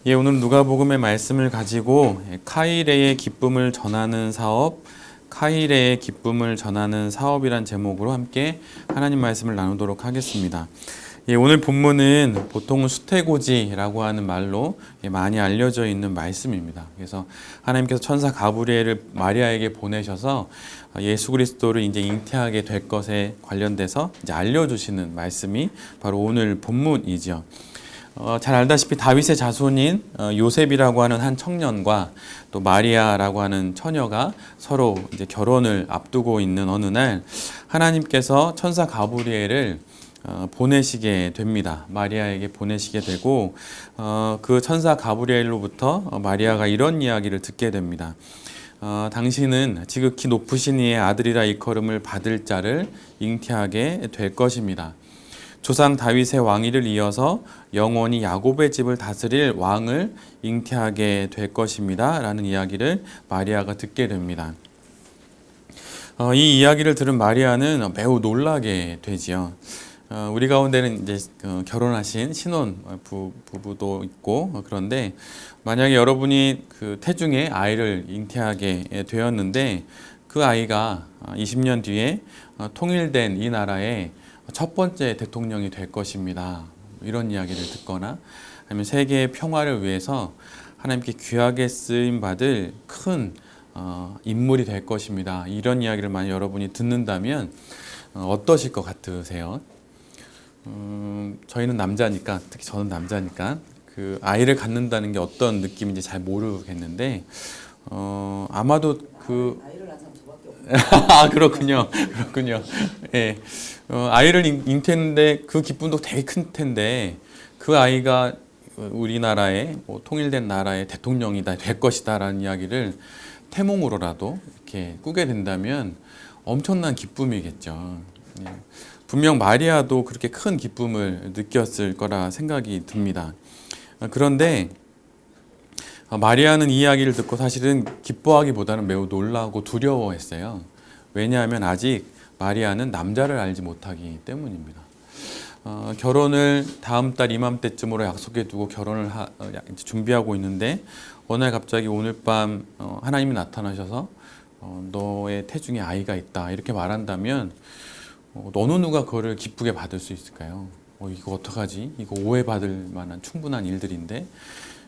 예, 오늘 누가복음의 말씀을 가지고 카이레의 기쁨을 전하는 사업, 카이레의 기쁨을 전하는 사업이란 제목으로 함께 하나님 말씀을 나누도록 하겠습니다. 예, 오늘 본문은 보통은 수태고지라고 하는 말로 많이 알려져 있는 말씀입니다. 그래서 하나님께서 천사 가브리엘을 마리아에게 보내셔서 예수 그리스도를 이제 잉태하게 될 것에 관련돼서 이제 알려주시는 말씀이 바로 오늘 본문이죠. 잘 알다시피 다윗의 자손인 요셉이라고 하는 한 청년과 또 마리아라고 하는 처녀가 서로 이제 결혼을 앞두고 있는 어느 날 하나님께서 천사 가브리엘을 보내시게 됩니다. 마리아에게 보내시게 되고 그 천사 가브리엘로부터 마리아가 이런 이야기를 듣게 됩니다. 당신은 지극히 높으신 이의 아들이라 일컬음을 받을 자를 잉태하게 될 것입니다. 조상 다윗의 왕위를 이어서 영원히 야곱의 집을 다스릴 왕을 잉태하게 될 것입니다. 라는 이야기를 마리아가 듣게 됩니다. 이 이야기를 들은 마리아는 매우 놀라게 되지요. 우리 가운데는 이제 결혼하신 신혼 부부도 있고 그런데 만약에 여러분이 그 태중에 아이를 잉태하게 되었는데 그 아이가 20년 뒤에 통일된 이 나라의 첫 번째 대통령이 될 것입니다. 이런 이야기를 듣거나 아니면 세계의 평화를 위해서 하나님께 귀하게 쓰임 받을 큰 인물이 될 것입니다. 이런 이야기를 만약 여러분이 듣는다면 어떠실 것 같으세요? 저희는 남자니까, 특히 저는 남자니까 그 아이를 갖는다는 게 어떤 느낌인지 잘 모르겠는데 아마도 그 아이를 낳은 사람 저밖에 없어요. 아, 그렇군요. 그렇군요. 예. 아이를 잉태했는데 그 기쁨도 되게 큰 텐데 그 아이가 우리나라의 통일된 나라의 대통령이다 될 것이다라는 이야기를 태몽으로라도 이렇게 꾸게 된다면 엄청난 기쁨이겠죠. 예. 분명 마리아도 그렇게 큰 기쁨을 느꼈을 거라 생각이 듭니다. 그런데 마리아는 이 이야기를 듣고 사실은 기뻐하기보다는 매우 놀라고 두려워했어요. 왜냐하면 아직 마리아는 남자를 알지 못하기 때문입니다. 결혼을 다음 달 이맘때쯤으로 약속해 두고 결혼을 준비하고 있는데 어느 날 갑자기 오늘 밤 하나님이 나타나셔서 너의 태중에 아이가 있다 이렇게 말한다면 어느 누가 그거를 기쁘게 받을 수 있을까요? 이거 어떡하지? 이거 오해받을 만한 충분한 일들인데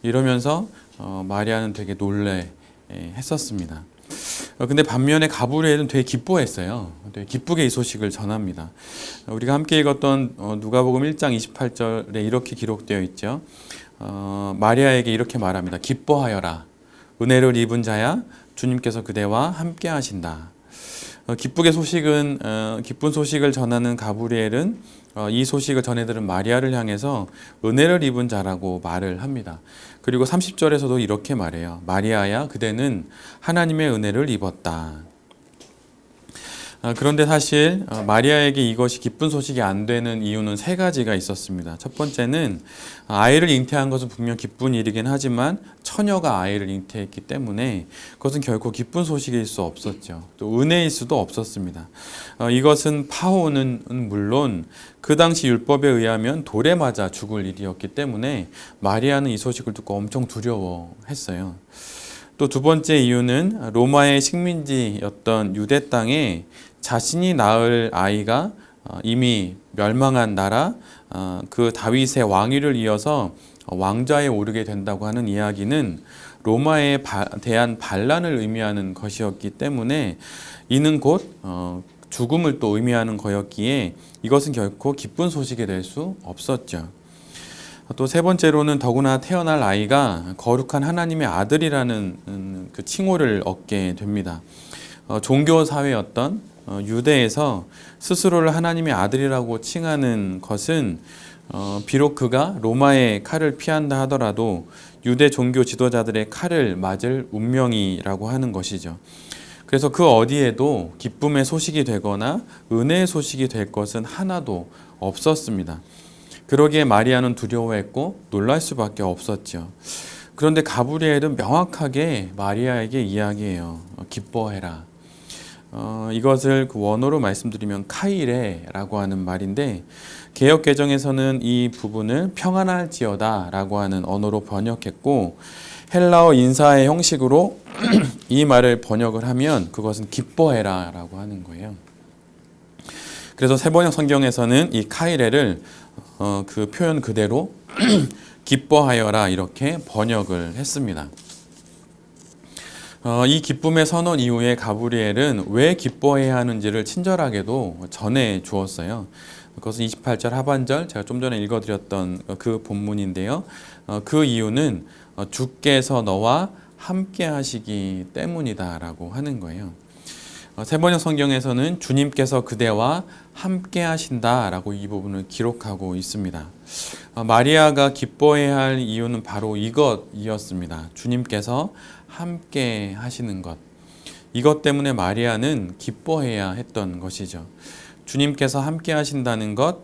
이러면서 마리아는 되게 놀래 했었습니다. 근데 반면에 가브리엘은 되게 기뻐했어요. 되게 기쁘게 이 소식을 전합니다. 우리가 함께 읽었던 누가복음 1장 28절에 이렇게 기록되어 있죠. 마리아에게 이렇게 말합니다. 기뻐하여라. 은혜를 입은 자야 주님께서 그대와 함께 하신다. 기쁜 소식을 전하는 가브리엘은 이 소식을 전해들은 마리아를 향해서 은혜를 입은 자라고 말을 합니다. 그리고 30절에서도 이렇게 말해요. 마리아야, 그대는 하나님의 은혜를 입었다. 그런데 사실 마리아에게 이것이 기쁜 소식이 안 되는 이유는 세 가지가 있었습니다. 첫 번째는 아이를 잉태한 것은 분명 기쁜 일이긴 하지만 처녀가 아이를 잉태했기 때문에 그것은 결코 기쁜 소식일 수 없었죠. 또 은혜일 수도 없었습니다. 이것은 파혼은 물론 그 당시 율법에 의하면 돌에 맞아 죽을 일이었기 때문에 마리아는 이 소식을 듣고 엄청 두려워했어요. 또 두 번째 이유는 로마의 식민지였던 유대 땅에 자신이 낳을 아이가 이미 멸망한 나라 그 다윗의 왕위를 이어서 왕좌에 오르게 된다고 하는 이야기는 로마에 대한 반란을 의미하는 것이었기 때문에 이는 곧 죽음을 또 의미하는 거였기에 이것은 결코 기쁜 소식이 될 수 없었죠. 또 세 번째로는 더구나 태어날 아이가 거룩한 하나님의 아들이라는 그 칭호를 얻게 됩니다. 종교 사회였던 유대에서 스스로를 하나님의 아들이라고 칭하는 것은 비록 그가 로마의 칼을 피한다 하더라도 유대 종교 지도자들의 칼을 맞을 운명이라고 하는 것이죠. 그래서 그 어디에도 기쁨의 소식이 되거나 은혜의 소식이 될 것은 하나도 없었습니다. 그러기에 마리아는 두려워했고 놀랄 수밖에 없었죠. 그런데 가브리엘은 명확하게 마리아에게 이야기해요. 기뻐해라. 이것을 그 원어로 말씀드리면 카이레라고 하는 말인데 개역 개정에서는 이 부분을 평안할지어다라고 하는 언어로 번역했고 헬라어 인사의 형식으로 이 말을 번역을 하면 그것은 기뻐해라라고 하는 거예요. 그래서 세번역 성경에서는 이 카이레를 그 표현 그대로 기뻐하여라 이렇게 번역을 했습니다. 이 기쁨의 선언 이후에 가브리엘은 왜 기뻐해야 하는지를 친절하게도 전해 주었어요. 그것은 28절 하반절 제가 좀 전에 읽어드렸던 그 본문인데요. 그 이유는 주께서 너와 함께 하시기 때문이다라고 하는 거예요. 세번역 성경에서는 주님께서 그대와 함께 하신다라고 이 부분을 기록하고 있습니다. 마리아가 기뻐해야 할 이유는 바로 이것이었습니다. 주님께서 함께 하시는 것. 이것 때문에 마리아는 기뻐해야 했던 것이죠. 주님께서 함께 하신다는 것,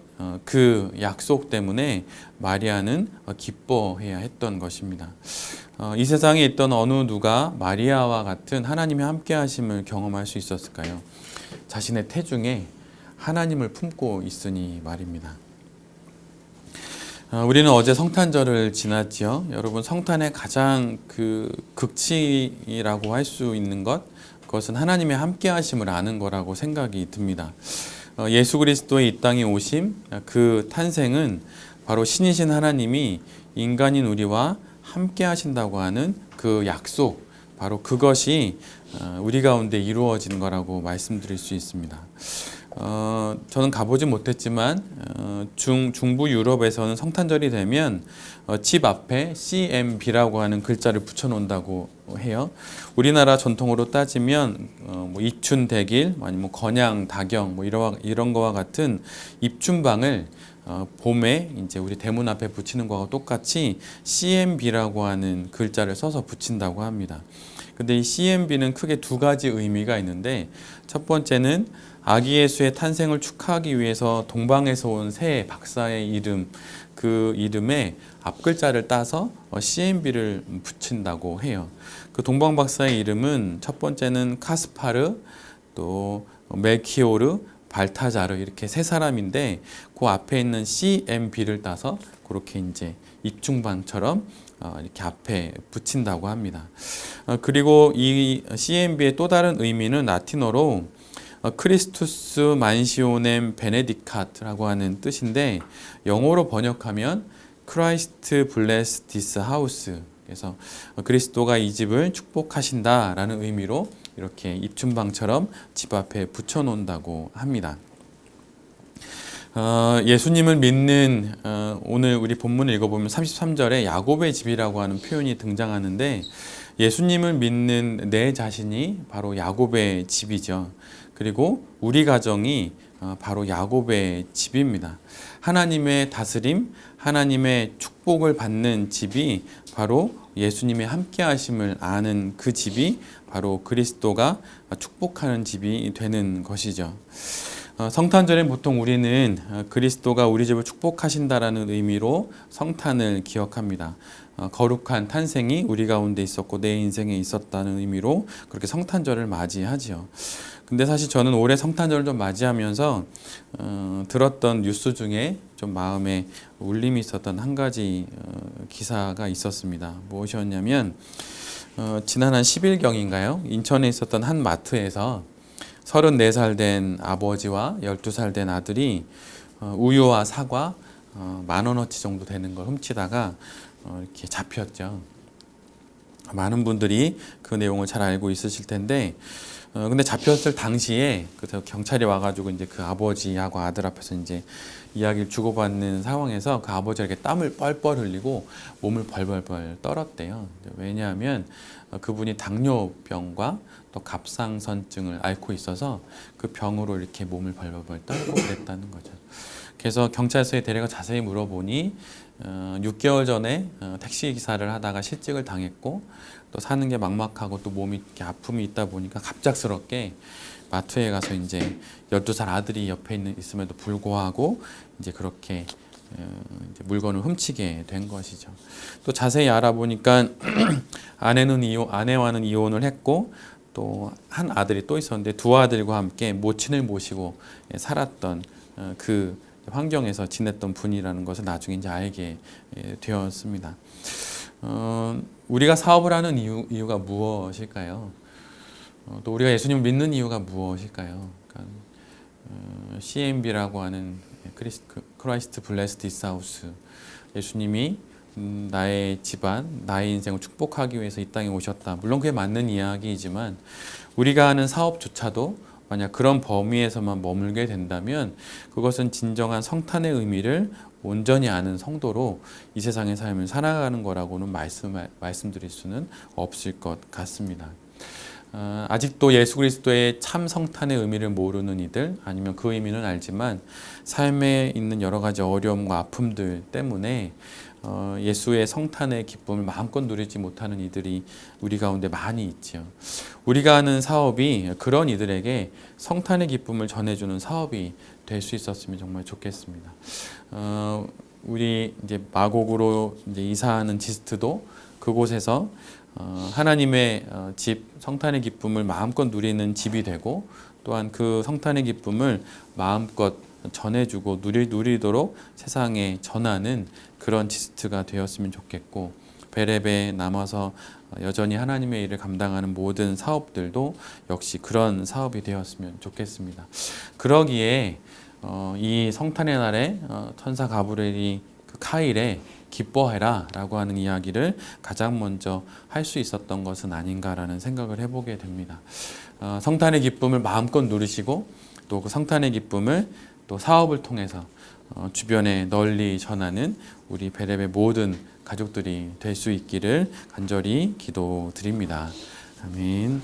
그 약속 때문에 마리아는 기뻐해야 했던 것입니다. 이 세상에 있던 어느 누가 마리아와 같은 하나님의 함께 하심을 경험할 수 있었을까요? 자신의 태중에 하나님을 품고 있으니 말입니다. 우리는 어제 성탄절을 지났지요. 여러분 성탄의 가장 그 극치라고 할 수 있는 것, 그것은 하나님의 함께 하심을 아는 거라고 생각이 듭니다. 예수 그리스도의 이 땅에 오심, 그 탄생은 바로 신이신 하나님이 인간인 우리와 함께 하신다고 하는 그 약속, 바로 그것이 우리 가운데 이루어진 거라고 말씀드릴 수 있습니다. 저는 가보지 못했지만 중부 유럽에서는 성탄절이 되면 집 앞에 CMB라고 하는 글자를 붙여 놓는다고 해요. 우리나라 전통으로 따지면 뭐 이춘대길 아니면 건양 다경 뭐 이런 거와 같은 입춘방을 봄에 이제 우리 대문 앞에 붙이는 거와 똑같이 CMB라고 하는 글자를 써서 붙인다고 합니다. 근데 이 CMB는 크게 두 가지 의미가 있는데 첫 번째는 아기 예수의 탄생을 축하하기 위해서 동방에서 온 새 박사의 이름, 그 이름에 앞글자를 따서 CMB를 붙인다고 해요. 그 동방 박사의 이름은 첫 번째는 카스파르, 또 멜키오르, 발타자르 이렇게 세 사람인데 그 앞에 있는 CMB를 따서 그렇게 이제 입중방처럼 이렇게 앞에 붙인다고 합니다. 그리고 이 CMB의 또 다른 의미는 라틴어로 크리스투스 만시오넴 베네디카트라고 하는 뜻인데 영어로 번역하면 크라이스트 블레스 디스 하우스, 그래서 그리스도가 이 집을 축복하신다라는 의미로 이렇게 입춘방처럼 집 앞에 붙여 놓는다고 합니다. 예수님을 믿는 오늘 우리 본문을 읽어보면 33절에 야곱의 집이라고 하는 표현이 등장하는데 예수님을 믿는 내 자신이 바로 야곱의 집이죠. 그리고 우리 가정이 바로 야곱의 집입니다. 하나님의 다스림, 하나님의 축복을 받는 집이 바로 예수님의 함께 하심을 아는 그 집이 바로 그리스도가 축복하는 집이 되는 것이죠. 성탄절엔 보통 우리는 그리스도가 우리 집을 축복하신다라는 의미로 성탄을 기억합니다. 거룩한 탄생이 우리 가운데 있었고 내 인생에 있었다는 의미로 그렇게 성탄절을 맞이하지요. 근데 사실 저는 올해 성탄절을 좀 맞이하면서 들었던 뉴스 중에 좀 마음에 울림이 있었던 한 가지 기사가 있었습니다. 무엇이었냐면 지난 한 10일경인가요? 인천에 있었던 한 마트에서 34살 된 아버지와 12살 된 아들이 우유와 사과 10,000원어치 정도 되는 걸 훔치다가 이렇게 잡혔죠. 많은 분들이 그 내용을 잘 알고 있으실 텐데 근데 잡혔을 당시에 그래서 경찰이 와가지고 이제 그 아버지하고 아들 앞에서 이제 이야기를 주고받는 상황에서 그 아버지가 이렇게 땀을 뻘뻘 흘리고 몸을 벌벌벌 떨었대요. 왜냐하면 그분이 당뇨병과 또 갑상선증을 앓고 있어서 그 병으로 이렇게 몸을 벌벌벌 떨고 그랬다는 거죠. 그래서 경찰서에 데려가 자세히 물어보니 6개월 전에 택시 기사를 하다가 실직을 당했고 또 사는 게 막막하고 또 몸이 이렇게 아픔이 있다 보니까 갑작스럽게 마트에 가서 이제 12살 아들이 옆에 있음에도 불구하고 이제 그렇게 이제 물건을 훔치게 된 것이죠. 또 자세히 알아보니까 아내와는 이혼을 했고 또 한 아들이 또 있었는데 두 아들과 함께 모친을 모시고 살았던 그 환경에서 지냈던 분이라는 것을 나중에 이제 알게 되었습니다. 우리가 사업을 하는 이유가 무엇일까요? 또 우리가 예수님을 믿는 이유가 무엇일까요? 그러니까 CMB라고 하는 크라이스트 블레스 디스 하우스, 예수님이 나의 집안, 나의 인생을 축복하기 위해서 이 땅에 오셨다. 물론 그게 맞는 이야기이지만 우리가 하는 사업조차도 만약 그런 범위에서만 머물게 된다면 그것은 진정한 성탄의 의미를 온전히 아는 성도로 이 세상의 삶을 살아가는 거라고는 말씀드릴 수는 없을 것 같습니다. 아직도 예수 그리스도의 참 성탄의 의미를 모르는 이들, 아니면 그 의미는 알지만 삶에 있는 여러 가지 어려움과 아픔들 때문에 예수의 성탄의 기쁨을 마음껏 누리지 못하는 이들이 우리 가운데 많이 있지요. 우리가 하는 사업이 그런 이들에게 성탄의 기쁨을 전해주는 사업이 될 수 있었으면 정말 좋겠습니다. 우리 이제 마곡으로 이제 이사하는 지스트도 그곳에서 하나님의 집, 성탄의 기쁨을 마음껏 누리는 집이 되고, 또한 그 성탄의 기쁨을 마음껏 전해주고 누리도록 세상에 전하는 그런 지스트가 되었으면 좋겠고, 베레베에 남아서 여전히 하나님의 일을 감당하는 모든 사업들도 역시 그런 사업이 되었으면 좋겠습니다. 그러기에 이 성탄의 날에 천사 가브리엘이 그 카일에 기뻐해라 라고 하는 이야기를 가장 먼저 할 수 있었던 것은 아닌가라는 생각을 해보게 됩니다. 성탄의 기쁨을 마음껏 누리시고 또 그 성탄의 기쁨을 또 사업을 통해서 주변에 널리 전하는 우리 베레베 모든 가족들이 될 수 있기를 간절히 기도드립니다. 아멘.